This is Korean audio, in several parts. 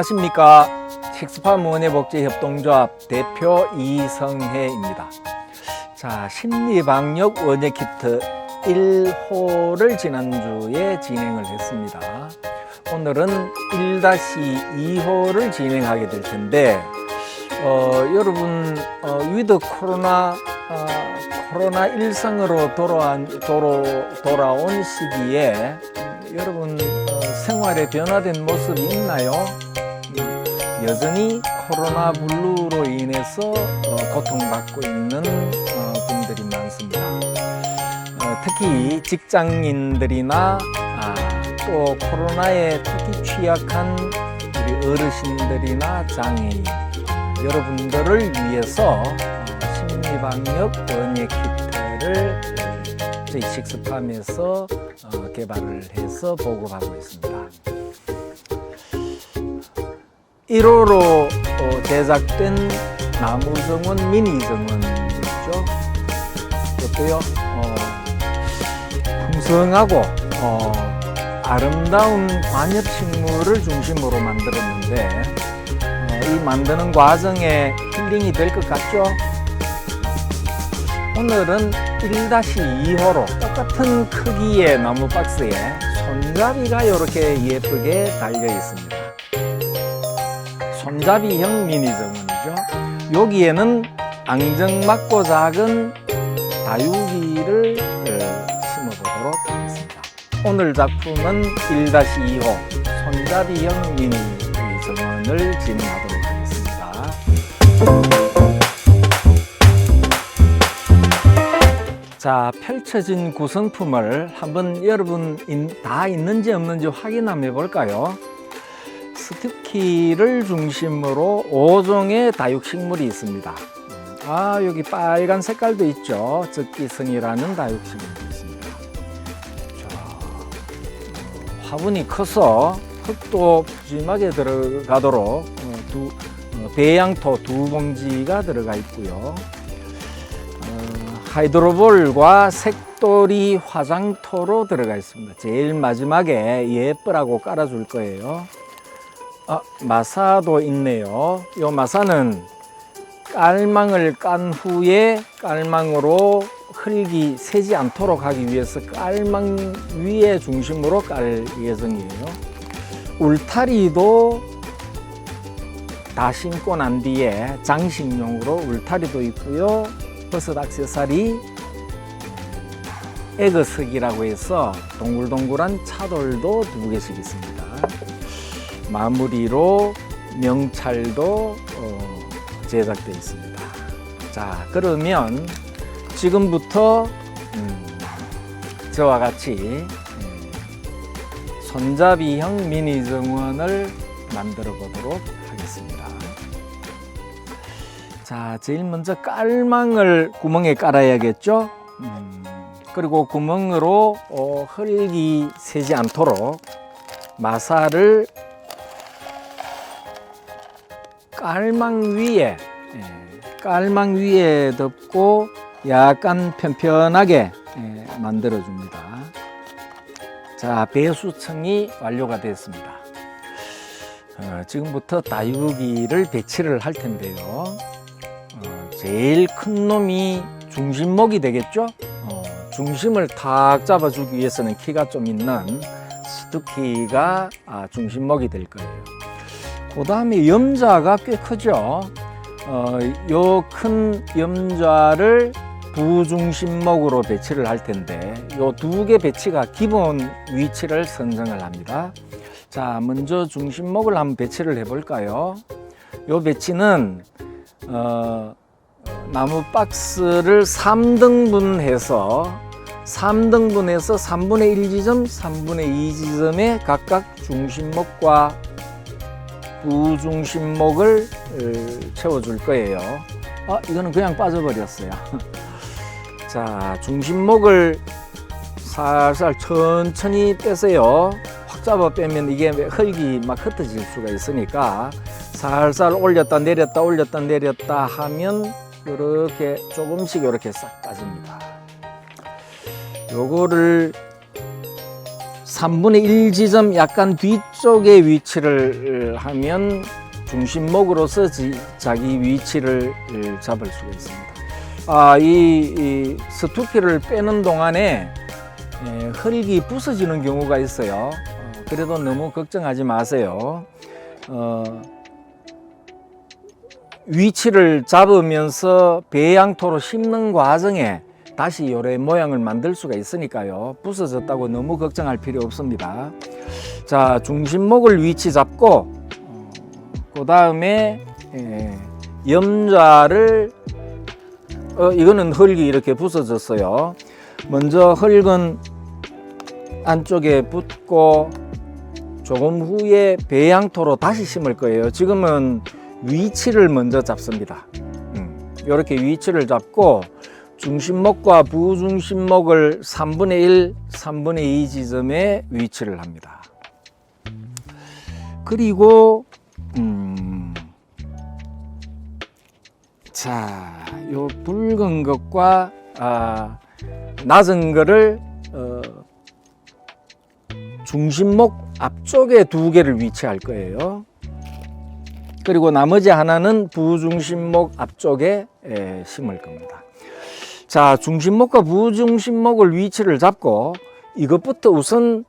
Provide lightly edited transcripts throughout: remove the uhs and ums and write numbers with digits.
안녕하십니까. 식스팜 원예복지협동조합 대표 이성혜입니다. 자, 심리방역 원예키트 1호를 지난주에 진행을 했습니다. 오늘은 1-2호를 진행하게 될 텐데 여러분 위드 코로나 일상으로 돌아온 시기에 여러분 생활에 변화된 모습이 있나요? 여전히 코로나 블루로 인해서 고통받고 있는 분들이 많습니다. 특히 직장인들이나 또 코로나에 특히 취약한 우리 어르신들이나 장애인 여러분들을 위해서 심리방역 원예키트를 저희 식스팜에서 개발을 해서 보급하고 있습니다. 1호로 제작된 나무정원 미니정원이죠. 어때요? 풍성하고 아름다운 관엽식물을 중심으로 만들었는데 이 만드는 과정에 힐링이 될 것 같죠? 오늘은 1-2호로 똑같은 크기의 나무 박스에 손잡이가 이렇게 예쁘게 달려 있습니다. 손잡이형 미니정원이죠. 여기에는 앙증맞고 작은 다육이를 심어보도록 하겠습니다. 오늘 작품은 1-2호 손잡이형 미니정원을 진행하도록 하겠습니다. 자, 펼쳐진 구성품을 한번 여러분 다 있는지 없는지 확인 한번 해볼까요? 스투키를 중심으로 5종의 다육식물이 있습니다. 여기 빨간 색깔도 있죠. 적기성이라는 다육식물도 있습니다. 자, 화분이 커서 흙도 푸짐하게 들어가도록 배양토 2봉지가 들어가 있고요. 하이드로볼과 색돌이 화장토로 들어가 있습니다. 제일 마지막에 예쁘라고 깔아줄 거예요. 마사도 있네요. 이 마사는 깔망을 깐 후에 깔망으로 흙이 새지 않도록 하기 위해서 깔망 위에 중심으로 깔 예정이에요. 울타리도 다 심고 난 뒤에 장식용으로 울타리도 있고요. 버섯 액세서리 에그석이라고 해서 동글동글한 차돌도 2개씩 있습니다. 마무리로 명찰도 제작되어 있습니다. 자, 그러면 지금부터 저와 같이 손잡이형 미니 정원을 만들어 보도록 하겠습니다. 자, 제일 먼저 깔망을 구멍에 깔아야겠죠. 그리고 구멍으로 흙이 새지 않도록 마사를 깔망 위에 덮고 약간 편편하게 만들어 줍니다. 자, 배수층이 완료가 됐습니다. 지금부터 다육이를 배치를 할 텐데요. 제일 큰 놈이 중심목이 되겠죠. 중심을 탁 잡아주기 위해서는 키가 좀 있는 스투키가 중심목이 될 거예요. 그 다음에 염좌가 꽤 크죠. 요 큰 염좌를 부중심목으로 배치를 할 텐데 요 2개 배치가 기본 위치를 선정을 합니다. 자, 먼저 중심목을 한번 배치를 해 볼까요? 요 배치는 나무 박스를 3등분해서 3분의 1 지점, 3분의 2 지점에 각각 중심목과 부중심목을 채워줄 거예요. 이거는 그냥 빠져버렸어요. 자, 중심목을 살살 천천히 빼세요. 확 잡아 빼면 이게 흙이 막 흩어질 수가 있으니까 살살 올렸다 내렸다 올렸다 내렸다 하면 이렇게 조금씩 이렇게 싹 빠집니다. 요거를 3분의 1 지점 약간 뒤쪽에 위치를 하면 중심목으로서 자기 위치를 잡을 수가 있습니다. 이 스투키를 빼는 동안에 흙이 부서지는 경우가 있어요. 그래도 너무 걱정하지 마세요. 위치를 잡으면서 배양토로 심는 과정에 다시 요래 모양을 만들 수가 있으니까요. 부서졌다고 너무 걱정할 필요 없습니다. 자, 중심목을 위치 잡고 그 다음에 염자를 이거는 흙이 이렇게 부서졌어요. 먼저 흙은 안쪽에 붙고 조금 후에 배양토로 다시 심을 거예요. 지금은 위치를 먼저 잡습니다. 이렇게 위치를 잡고 중심목과 부중심목을 3분의 1, 3분의 2 지점에 위치를 합니다. 그리고 자, 요 붉은 것과 낮은 거를 중심목 앞쪽에 2개를 위치할 거예요. 그리고 나머지 하나는 부중심목 앞쪽에 심을 겁니다. 자, 중심목과 부중심목을 위치를 잡고 이것부터 우선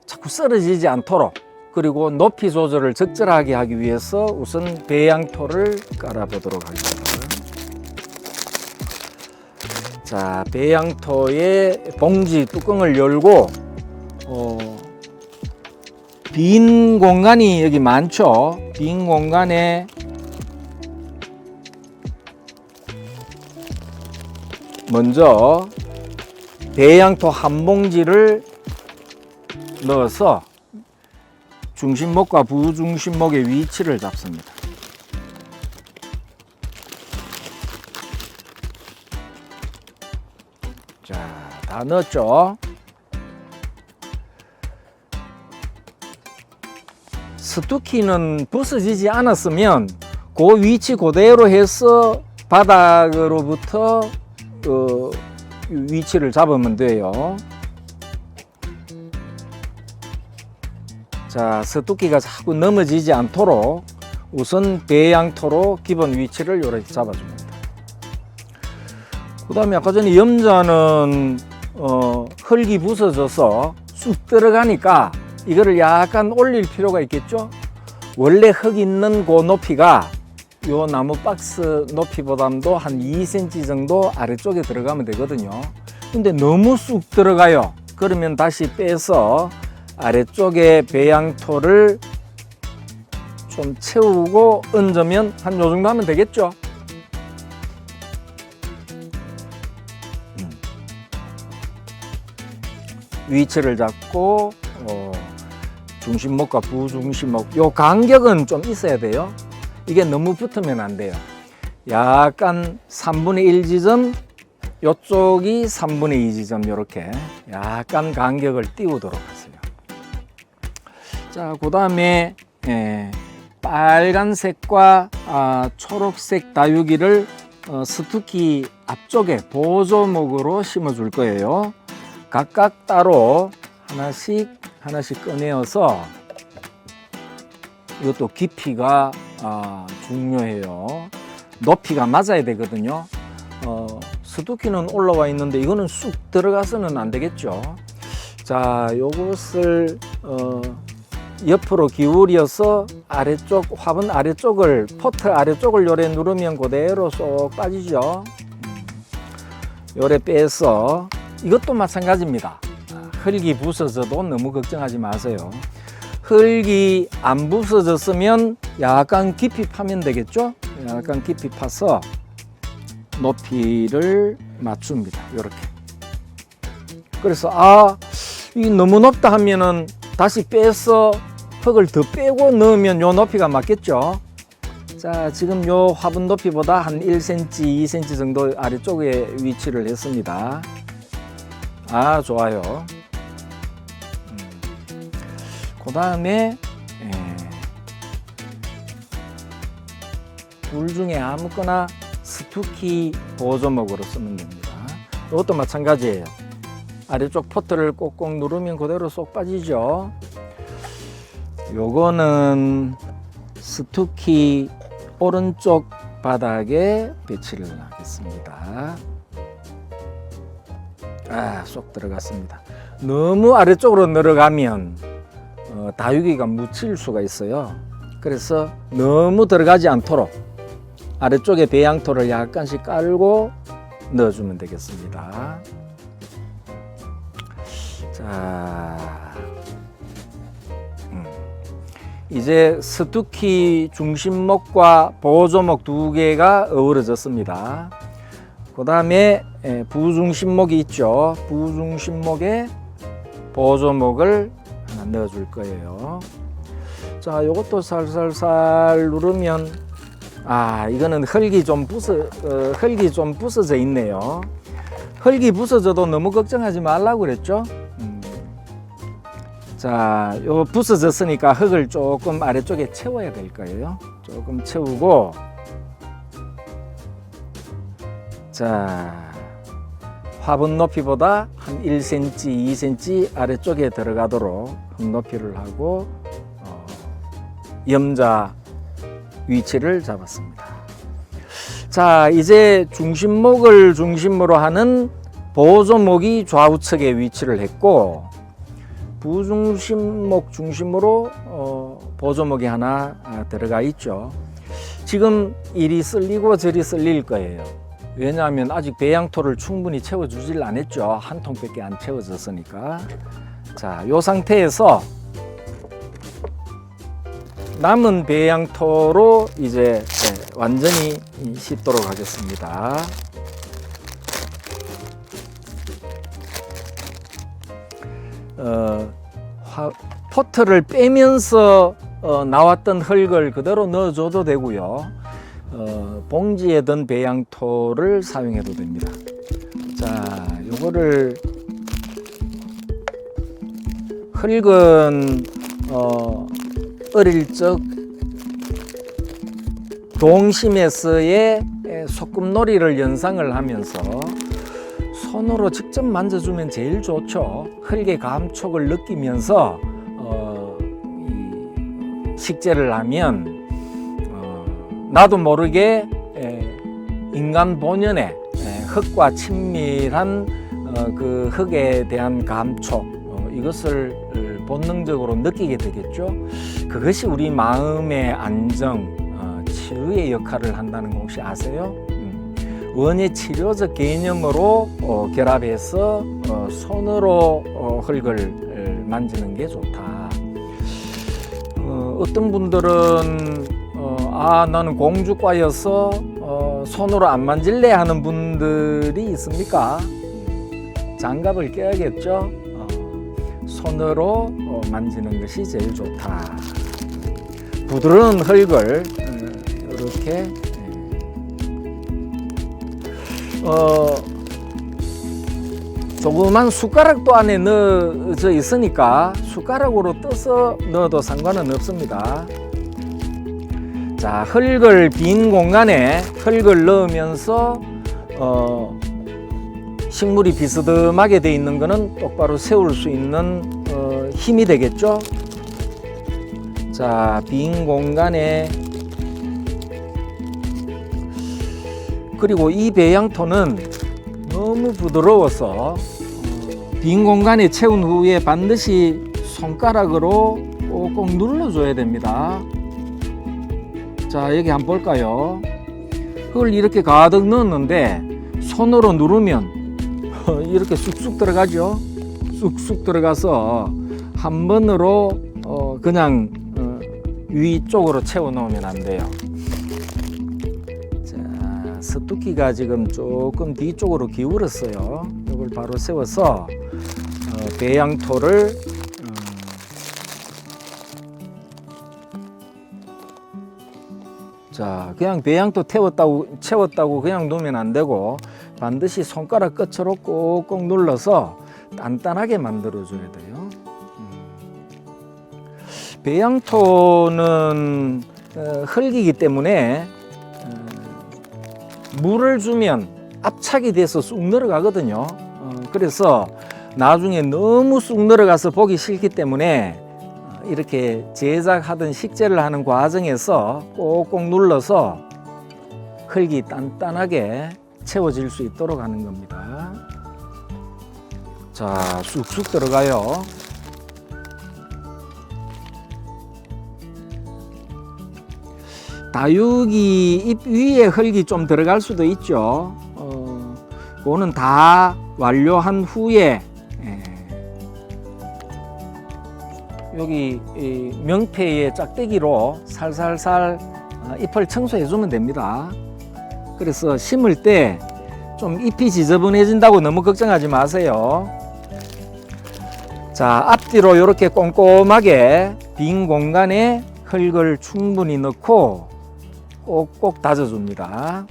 자꾸 쓰러지지 않도록, 그리고 높이 조절을 적절하게 하기 위해서 우선 배양토를 깔아 보도록 하겠습니다. 자, 배양토의 봉지 뚜껑을 열고 빈 공간이 여기 많죠. 빈 공간에 먼저 배양토 한 봉지를 넣어서 중심목과 부중심목의 위치를 잡습니다. 자, 다 넣었죠. 스투키는 부서지지 않았으면 그 위치 그대로 해서 바닥으로부터 위치를 잡으면 돼요. 자, 스투키가 자꾸 넘어지지 않도록 우선 배양토로 기본 위치를 이렇게 잡아줍니다. 그 다음에 아까 전에 염자는 흙이 부서져서 쑥 들어가니까 이거를 약간 올릴 필요가 있겠죠. 원래 흙 있는 그 높이가 요 나무 박스 높이보다도 한 2cm 정도 아래쪽에 들어가면 되거든요. 근데 너무 쑥 들어가요. 그러면 다시 빼서 아래쪽에 배양토를 좀 채우고 얹으면 한 요 정도 하면 되겠죠. 위치를 잡고 중심목과 부중심목 요 간격은 좀 있어야 돼요. 이게 너무 붙으면 안 돼요. 약간 3분의 1 지점, 요쪽이 3분의 2 지점, 이렇게 약간 간격을 띄우도록 하세요. 자, 그 다음에 빨간색과 초록색 다육이를 스투키 앞쪽에 보조목으로 심어 줄 거예요. 각각 따로 하나씩 꺼내어서, 이것도 깊이가 중요해요. 높이가 맞아야 되거든요. 스투키는 올라와 있는데 이거는 쑥 들어가서는 안 되겠죠. 자, 요것을 옆으로 기울여서 아래쪽, 화분 아래쪽을, 포트 아래쪽을 요래 누르면 그대로 쏙 빠지죠. 요래 빼서, 이것도 마찬가지입니다. 흙이 부서져도 너무 걱정하지 마세요. 흙이 안 부서졌으면 약간 깊이 파면 되겠죠. 약간 깊이 파서 높이를 맞춥니다. 이렇게. 그래서 이 너무 높다 하면은 다시 빼서 흙을 더 빼고 넣으면 요 높이가 맞겠죠. 자, 지금 요 화분 높이보다 한 1cm, 2cm 정도 아래쪽에 위치를 했습니다. 좋아요. 그 다음에 둘 중에 아무거나 스투키 보조목으로 쓰면 됩니다. 이것도 마찬가지예요. 아래쪽 포트를 꼭꼭 누르면 그대로 쏙 빠지죠. 요거는 스투키 오른쪽 바닥에 배치를 하겠습니다. 쏙 들어갔습니다. 너무 아래쪽으로 내려가면 다육이가 묻힐 수가 있어요. 그래서 너무 들어가지 않도록 아래쪽에 배양토를 약간씩 깔고 넣어주면 되겠습니다. 자, 이제 스투키 중심목과 보조목 두 개가 어우러졌습니다. 그 다음에 부중심목이 있죠. 부중심목에 보조목을 하나 넣어줄 거예요. 자, 요것도 살살살 누르면 이거는 흙이 좀 부서져 있네요. 흙이 부서져도 너무 걱정하지 말라고 그랬죠. 자, 요 부서졌으니까 흙을 조금 아래쪽에 채워야 될 거예요. 조금 채우고, 자, 화분 높이보다 한 1cm, 2cm 아래쪽에 들어가도록 흙 높이를 하고 염자 위치를 잡았습니다. 자, 이제 중심목을 중심으로 하는 보조목이 좌우측에 위치를 했고, 부중심목 중심으로 보조목이 하나 들어가 있죠. 지금 이리 쓸리고 저리 쓸릴 거예요. 왜냐하면 아직 배양토를 충분히 채워주질 않았죠. 한 통밖에 안 채워졌으니까. 자, 이 상태에서 남은 배양토로 이제 완전히 씻도록 하겠습니다. 포트를 빼면서 나왔던 흙을 그대로 넣어줘도 되고요. 봉지에 든 배양토를 사용해도 됩니다. 자, 요거를 흙은 어릴 적 동심에서의 소꿉놀이를 연상을 하면서 손으로 직접 만져주면 제일 좋죠. 흙의 감촉을 느끼면서 식재를 하면 나도 모르게 인간 본연의 흙과 친밀한 그 흙에 대한 감촉, 이것을 본능적으로 느끼게 되겠죠. 그것이 우리 마음의 안정, 치유의 역할을 한다는 거 혹시 아세요? 원예 치료적 개념으로 결합해서 손으로 흙을 만지는 게 좋다. 어떤 분들은 나는 공주과여서 손으로 안 만질래 하는 분들이 있습니까? 장갑을 껴야겠죠. 손으로 만지는 것이 제일 좋다. 부드러운 흙을 이렇게 조그만 숟가락도 안에 넣어져 있으니까 숟가락으로 떠서 넣어도 상관은 없습니다. 자, 빈 공간에 흙을 넣으면서 식물이 비스듬하게 돼 있는 것은 똑바로 세울 수 있는 힘이 되겠죠. 자, 빈 공간에, 그리고 이 배양토는 너무 부드러워서 빈 공간에 채운 후에 반드시 손가락으로 꼭 눌러줘야 됩니다. 자, 여기 한번 볼까요? 흙을 이렇게 가득 넣었는데 손으로 누르면 이렇게 쑥쑥 들어가죠. 쑥쑥 들어가서 한 번으로 그냥 위쪽으로 채워 놓으면 안 돼요. 자, 스투키가 지금 조금 뒤쪽으로 기울었어요. 이걸 바로 세워서 배양토를 자, 그냥 배양토 채웠다고 그냥 놓으면 안 되고 반드시 손가락 끝으로 꼭꼭 눌러서 단단하게 만들어 줘야 돼요. 배양토는 흙이기 때문에 물을 주면 압착이 돼서 쑥 내려가거든요. 그래서 나중에 너무 쑥 늘어가서 보기 싫기 때문에 이렇게 제작하던 식재를 하는 과정에서 꼭꼭 눌러서 흙이 단단하게 채워질 수 있도록 하는 겁니다. 자, 쑥쑥 들어가요. 다육이 잎 위에 흙이 좀 들어갈 수도 있죠. 그거는 다 완료한 후에 여기 명패의 짝대기로 살살살 잎을 청소해 주면 됩니다. 그래서 심을 때 좀 잎이 지저분해진다고 너무 걱정하지 마세요. 자, 앞뒤로 이렇게 꼼꼼하게 빈 공간에 흙을 충분히 넣고 꼭꼭 다져줍니다.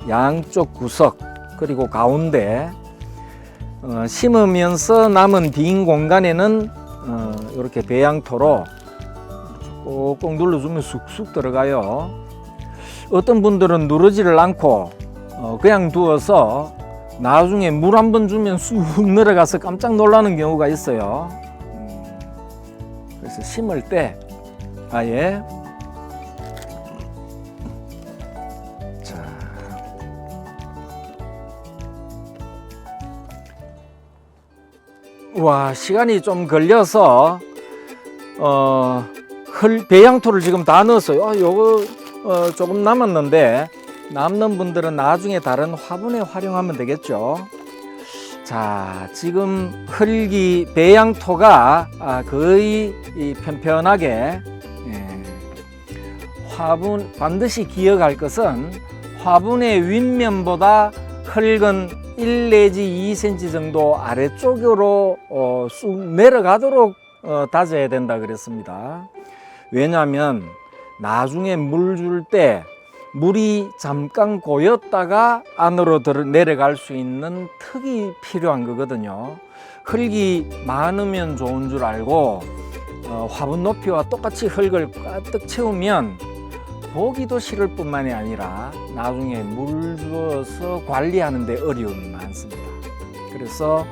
양쪽 구석 그리고 가운데 심으면서 남은 빈 공간에는 이렇게 배양토로 꼭꼭 눌러주면 쑥쑥 들어가요. 어떤 분들은 누르지를 않고 그냥 두어서 나중에 물 한 번 주면 쑥 늘어가서 깜짝 놀라는 경우가 있어요. 그래서 심을 때 아예 와, 시간이 좀 걸려서 배양토를 지금 다 넣었어요. 요거 조금 남았는데 남는 분들은 나중에 다른 화분에 활용하면 되겠죠. 자, 지금 흙이 배양토가 거의 편편하게 화분 반드시 기억할 것은 화분의 윗면보다 흙은 1 내지 2cm 정도 아래쪽으로 쑥 내려가도록 다져야 된다 그랬습니다. 왜냐하면 나중에 물 줄 때 물이 잠깐 고였다가 안으로 내려갈 수 있는 턱이 필요한 거거든요. 흙이 많으면 좋은 줄 알고 화분 높이와 똑같이 흙을 가득 채우면 보기도 싫을 뿐만이 아니라 나중에 물 주어서 관리하는 데 어려움이 많습니다. 그래서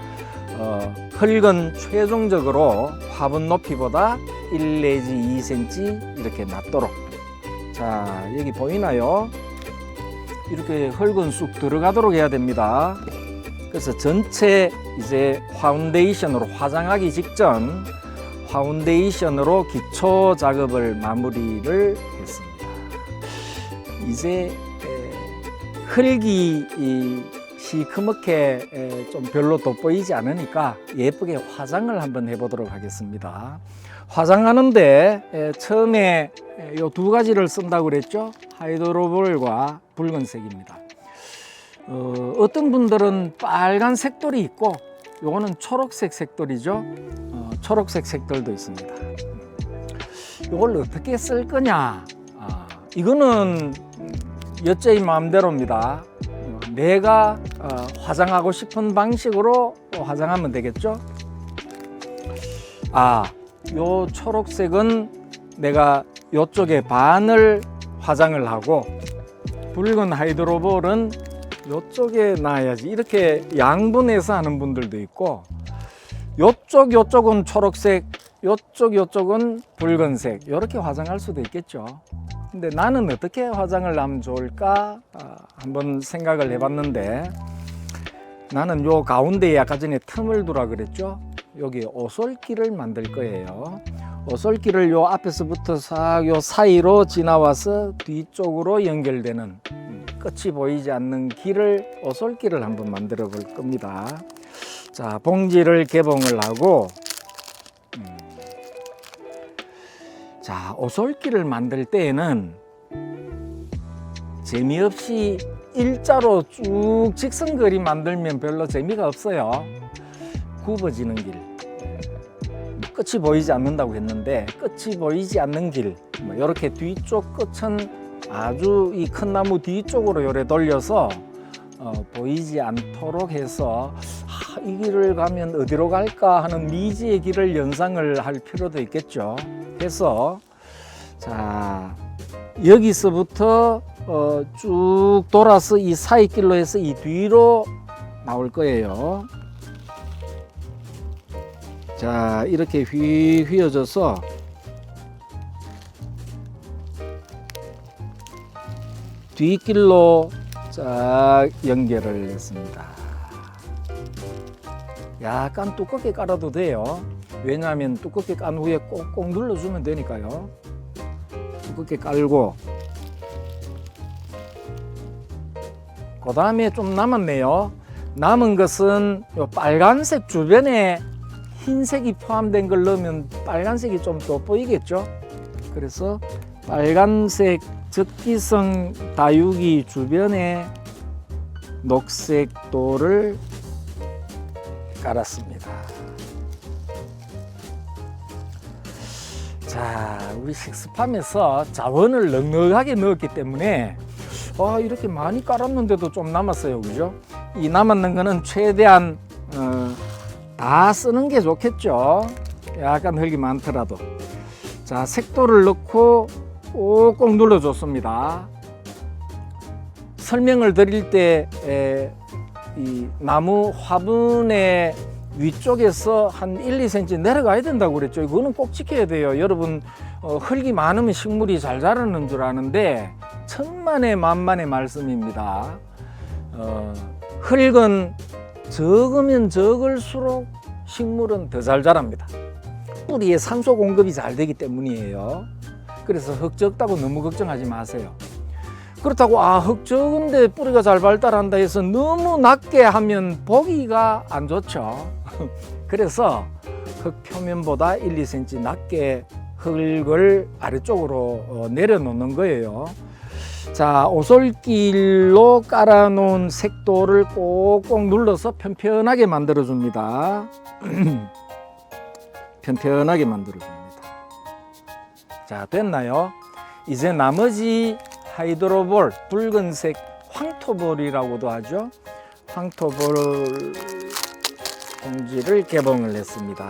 흙은 최종적으로 화분 높이보다 1 내지 2cm 이렇게 낮도록. 자, 여기 보이나요? 이렇게 흙은 쑥 들어가도록 해야 됩니다. 그래서 전체 이제 파운데이션으로 화장하기 직전 파운데이션으로 기초 작업을 마무리를 했습니다. 이제 흙이 시커멓게 좀 별로 돋보이지 않으니까 예쁘게 화장을 한번 해보도록 하겠습니다. 화장하는데 처음에 요 두 가지를 쓴다고 그랬죠. 하이드로볼과 붉은색입니다. 어떤 분들은 빨간 색돌이 있고 요거는 초록색 색돌이죠. 초록색 색돌도 있습니다. 요걸 어떻게 쓸 거냐, 이거는 여자의 마음대로입니다. 내가 화장하고 싶은 방식으로 화장하면 되겠죠. 요 초록색은 내가 요쪽에 반을 화장을 하고 붉은 하이드로볼은 요쪽에 놔야지, 이렇게 양분해서 하는 분들도 있고, 요쪽은 초록색, 요쪽은 붉은색, 이렇게 화장할 수도 있겠죠. 근데 나는 어떻게 화장을 하면 좋을까 한번 생각을 해봤는데, 나는 요 가운데에 아까 전에 틈을 두라 그랬죠. 여기 오솔길을 만들 거예요. 오솔길을 요 앞에서부터 싹 요 사이로 지나와서 뒤쪽으로 연결되는 끝이 보이지 않는 길을, 오솔길을 한번 만들어 볼 겁니다. 자, 봉지를 개봉을 하고, 자, 오솔길을 만들 때에는 재미없이 일자로 쭉 직선거리 만들면 별로 재미가 없어요. 굽어지는 길, 끝이 보이지 않는다고 했는데 끝이 보이지 않는 길, 이렇게 뒤쪽 끝은 아주 이 큰 나무 뒤쪽으로 요래 돌려서 보이지 않도록 해서 이 길을 가면 어디로 갈까 하는 미지의 길을 연상을 할 필요도 있겠죠. 해서 자, 여기서부터 쭉 돌아서 이 사이길로 해서 이 뒤로 나올 거예요. 자, 이렇게 휘어져서 뒷길로 쫙 연결을 했습니다. 약간 두껍게 깔아도 돼요. 왜냐하면 두껍게 깐 후에 꼭꼭 눌러주면 되니까요. 두껍게 깔고, 그 다음에 좀 남았네요. 남은 것은 요 빨간색 주변에 흰색이 포함된 걸 넣으면 빨간색이 좀 돋보이겠죠. 그래서 빨간색 적기성 다육이 주변에 녹색도를 깔았습니다. 자, 우리 식스팜에서 자원을 넉넉하게 넣었기 때문에 이렇게 많이 깔았는데도 좀 남았어요. 그죠? 이 남았는 거는 최대한 다 쓰는 게 좋겠죠. 약간 흙이 많더라도. 자, 색도를 넣고 꼭꼭 눌러줬습니다. 설명을 드릴 때 이 나무 화분의 위쪽에서 한 1, 2cm 내려가야 된다고 그랬죠. 이거는 꼭 지켜야 돼요. 여러분, 흙이 많으면 식물이 잘 자라는 줄 아는데 천만의 만만의 말씀입니다. 흙은 적으면 적을수록 식물은 더 잘 자랍니다. 뿌리에 산소 공급이 잘 되기 때문이에요. 그래서 흙 적다고 너무 걱정하지 마세요. 그렇다고 흙 적은데 뿌리가 잘 발달한다 해서 너무 낮게 하면 보기가 안 좋죠. 그래서 흙 표면보다 1, 2cm 낮게 흙을 아래쪽으로 내려놓는 거예요. 자, 오솔길로 깔아놓은 색도를 꼭꼭 눌러서 편편하게 만들어줍니다. 편편하게 만들어줍니다. 자, 됐나요? 이제 나머지 하이드로볼, 붉은색 황토볼이라고도 하죠. 황토볼 봉지를 개봉을 했습니다.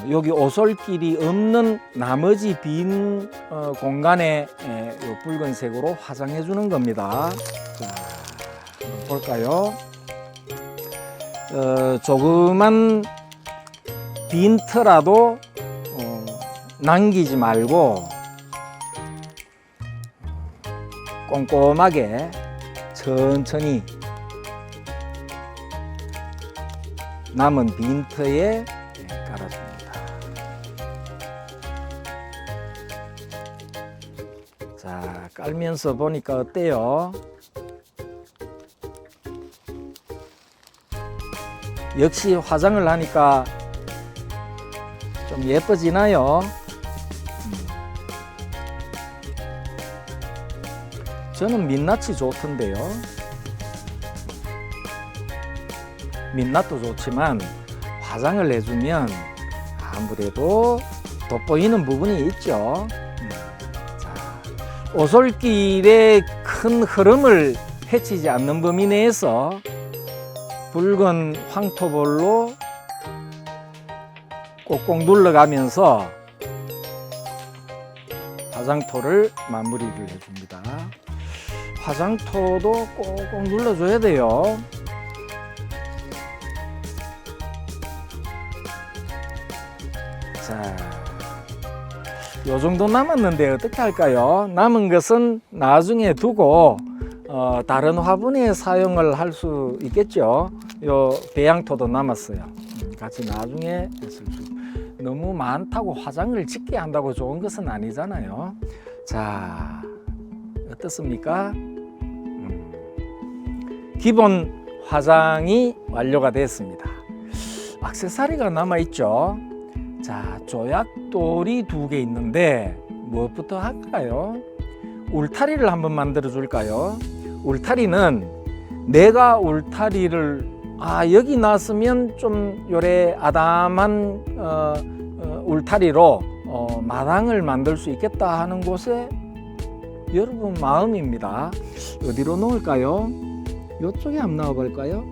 여기 오솔길이 없는 나머지 빈 공간에 요 붉은색으로 화장해 주는 겁니다. 자, 볼까요? 조그만 빈 터라도 남기지 말고 꼼꼼하게 천천히 남은 빈터에 깔아줍니다. 자, 깔면서 보니까 어때요? 역시 화장을 하니까 좀 예뻐지나요? 저는 민낯이 좋던데요. 민낯도 좋지만 화장을 해주면 아무래도 돋보이는 부분이 있죠. 자, 오솔길의 큰 흐름을 해치지 않는 범위 내에서 붉은 황토볼로 꼭꼭 눌러가면서 화장토를 마무리를 해줍니다. 화장토도 꼭꼭 눌러줘야 돼요. 자, 요 정도 남았는데 어떻게 할까요? 남은 것은 나중에 두고 다른 화분에 사용을 할 수 있겠죠. 요 배양토도 남았어요. 같이 나중에 쓸 수. 너무 많다고 화장을 짙게 한다고 좋은 것은 아니잖아요. 자, 어떻습니까? 기본 화장이 완료가 됐습니다. 액세서리가 남아있죠. 자, 조약돌이 2개 있는데 무엇부터 할까요? 울타리를 한번 만들어 줄까요? 울타리는 내가 울타리를 여기 놨으면 좀 요래 아담한 울타리로 마당을 만들 수 있겠다 하는 곳에 여러분 마음입니다. 어디로 놓을까요? 이쪽에 한번 나와 볼까요?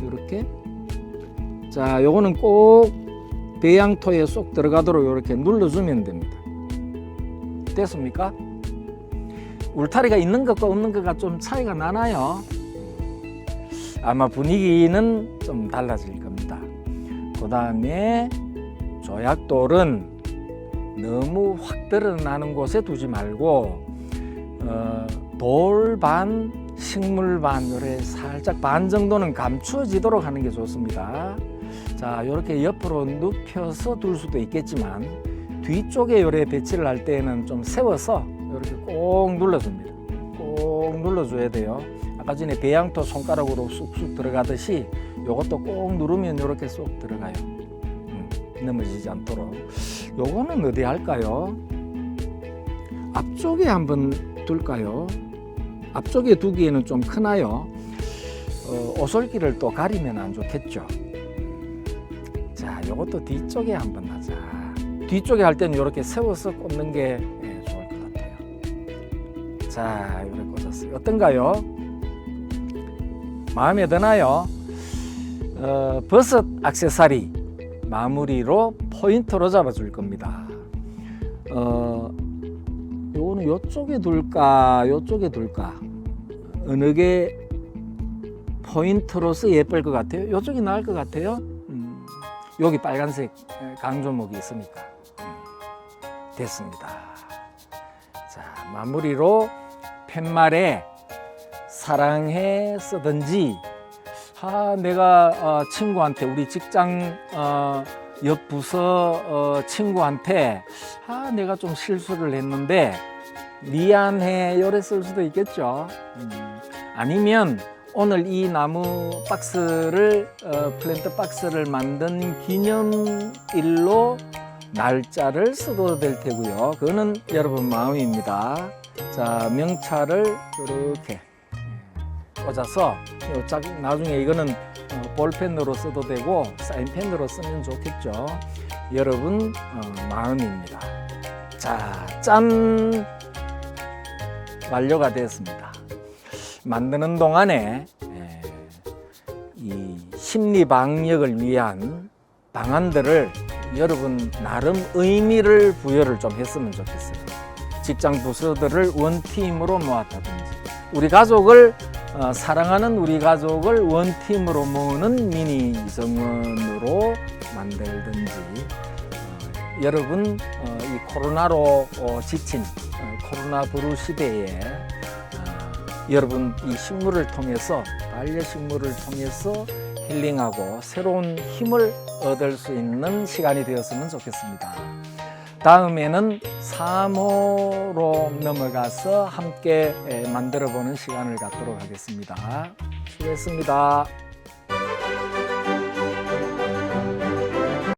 이렇게. 자, 요거는 꼭 배양토에 쏙 들어가도록 이렇게 눌러주면 됩니다. 됐습니까? 울타리가 있는 것과 없는 것과 좀 차이가 나나요? 아마 분위기는 좀 달라질 겁니다. 그 다음에 조약돌은 너무 확 드러나는 곳에 두지 말고 돌 반, 식물 반, 요래 살짝 반 정도는 감추어지도록 하는 게 좋습니다. 자, 이렇게 옆으로 눕혀서 둘 수도 있겠지만 뒤쪽에 요래 배치를 할 때는 좀 세워서 이렇게 꼭 눌러줍니다. 꼭 눌러줘야 돼요. 아까 전에 배양토 손가락으로 쑥쑥 들어가듯이 요것도 꼭 누르면 이렇게 쏙 들어가요. 넘어지지 않도록. 요거는 어디 할까요? 앞쪽에 한번 둘까요? 앞쪽에 두기에는 좀 크나요? 오솔길을 또 가리면 안 좋겠죠. 자, 요것도 뒤쪽에 한번 하자. 뒤쪽에 할 때는 이렇게 세워서 꽂는 게 좋을 것 같아요. 자, 이렇게 꽂았어요. 어떤가요? 마음에 드나요? 버섯 액세서리 마무리로 포인트로 잡아줄 겁니다. 요거는 요쪽에 둘까, 요쪽에 둘까? 어느 게 포인트로서 예쁠 것 같아요? 요쪽이 나을 것 같아요? 여기 빨간색 강조목이 있으니까. 됐습니다. 자, 마무리로 팻말에 사랑해 쓰든지, 내가 친구한테, 우리 직장 옆 부서 친구한테 내가 좀 실수를 했는데 미안해, 요래 쓸 수도 있겠죠. 아니면 오늘 이 나무 박스를 플랜트 박스를 만든 기념일로 날짜를 써도 될 테고요. 그거는 여러분 마음입니다. 자, 명찰을 이렇게 꽂아서 나중에 이거는 볼펜으로 써도 되고 사인펜으로 쓰면 좋겠죠. 여러분 마음입니다. 자, 짠! 완료가 되었습니다. 만드는 동안에 이 심리 방역을 위한 방안들을 여러분 나름 의미를 부여를 좀 했으면 좋겠어요. 직장 부서들을 원팀으로 모았다든지, 우리 가족을 사랑하는 우리 가족을 원팀으로 모으는 미니 정원으로 만들든지, 여러분 이 코로나로 지친 코로나 브루 시대에 여러분 이 식물을 통해서, 반려식물을 통해서 힐링하고 새로운 힘을 얻을 수 있는 시간이 되었으면 좋겠습니다. 다음에는 3호로 넘어가서 함께 만들어 보는 시간을 갖도록 하겠습니다. 수고했습니다.